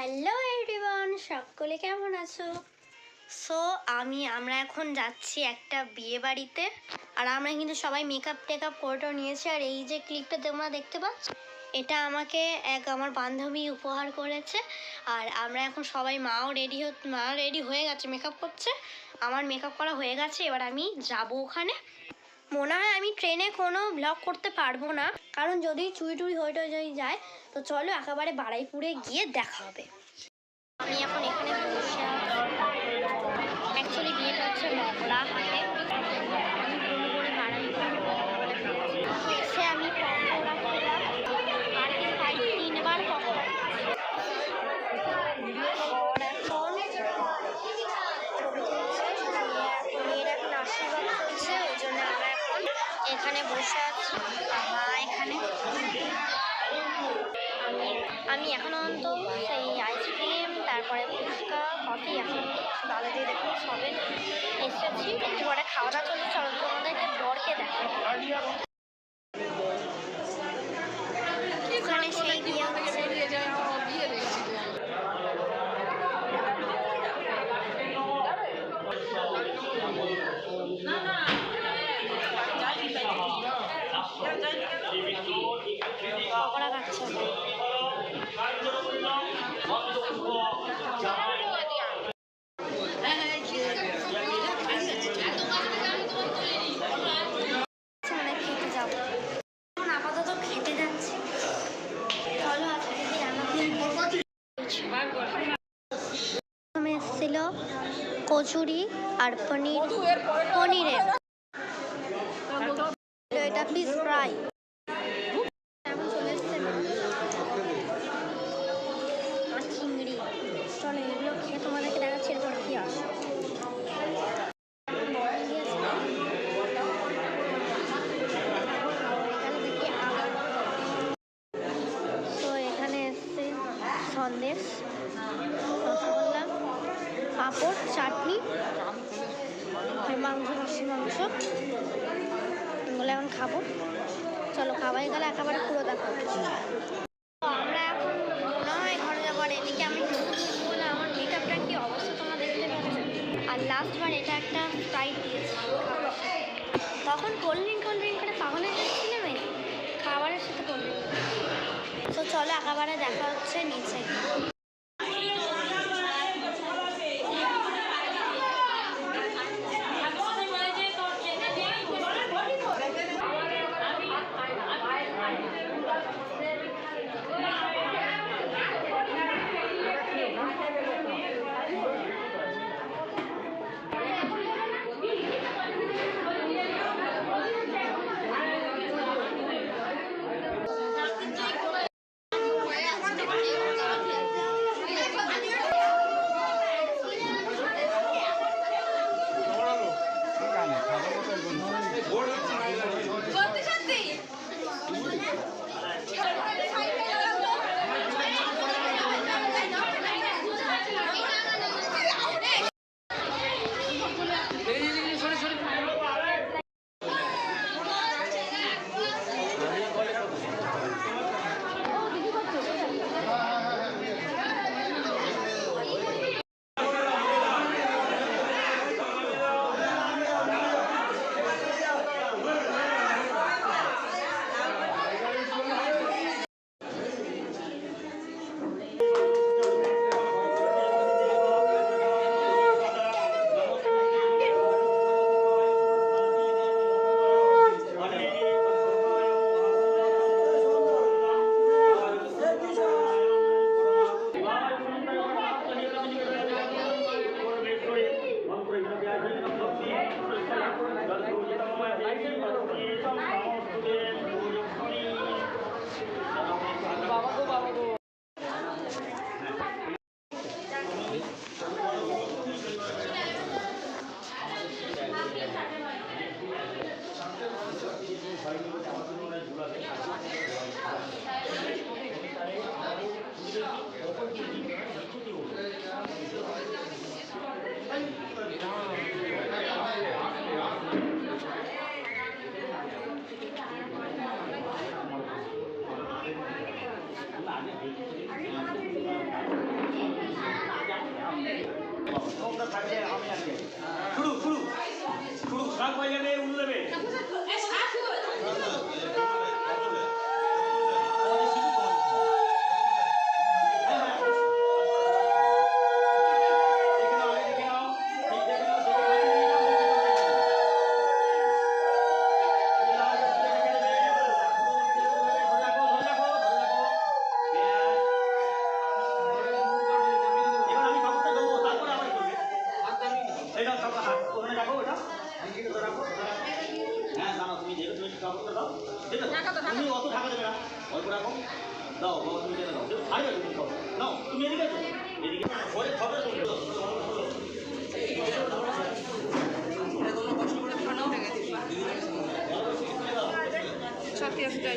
Hello everyone, সকলে কেমন আছো? আমরা এখন যাচ্ছি একটা বিয়ে বাড়িতে। আর আমরা কিন্তু সবাই মেকআপ করে নিয়েছি। আর এই যে ক্লিপটা তোমরা দেখতে পাচ্ছ, এটা আমাকে আমার বান্ধবী উপহার করেছে। আর আমরা এখন সবাই মা রেডি হয়ে গেছে, মেকআপ করছে। আমার মেকআপ করা হয়ে গেছে, এবার আমি যাব ওখানে। মনে হয় আমি ট্রেনে কোনো ব্লগ করতে পারবো না, কারণ যদি চুরি হয়ে যায়। তো চলো একেবারে বারুইপুরে গিয়ে দেখা হবে। আমি এখন এখানে বসে অ্যাকচুয়ালি বিয়েটা হচ্ছে মগরাহাটে। আমি ভুল করে বারুইপুর এসে আমি পকোড়া খেলাম আর 3বার পকোড়া। মেয়ের এখন আশীর্বাদ করছে, ওই জন্য আমরা এখন এখানে বসে আছি। এখানে আমি এখন অন্ত সেই আইসক্রিম, তারপরে ফুচকা, কফি এখন ভালো দিয়ে দেখুন সবে এসেছি। একটু পরে খাওয়া দাওয়া চলছে। চলো তোমাদেরকে বরকে দেখো। ওখানে সেই বিয়ে হচ্ছে। পকোড়া খাচ্ছে। খেতে যাবো, আপাতত খেতে যাচ্ছি। চলো আজকে এসেছিল কচুরি আর পনিরের এটা ফিশ ফ্রাই। এখন চলে এসছে আর চিংড়ি। চলো এগুলো খেয়ে তোমাদেরকে দেখাচ্ছি এরপরে কি আসে। তো এখানে এসছে সন্দেশ, রসগোল্লা, পাঁপড়, চাটনি, খাসির মাংস। এগুলো এখন খাবো। চলো খাওয়াই গেলে একেবারে পুরো দেখো। আমরা এখন মনে হয় ঘরে যাবো। আর এদিকে আমি বলে আমার মেকআপটার কি অবস্থা তোমরা দেখতে পাচ্ছ। আর লাস্টবার এটা একটা স্প্রাইট দিয়েছি তখন কোল্ড ড্রিঙ্ক করে পাগলের যাচ্ছিলাম খাবারের সাথে কোল্ড ড্রিঙ্ক। তো চলো একেবারে দেখা হচ্ছে নিচে। সবাই যাবে উল্লে নেবে তুমি অত ঢাকা দেবে না অল্প রাখো দাও বাবা তুমি দাও ছাড়বে তুমি খাও নাও তুমি এদিকে আছো এদিকে পরে খবর সত্যি আসতে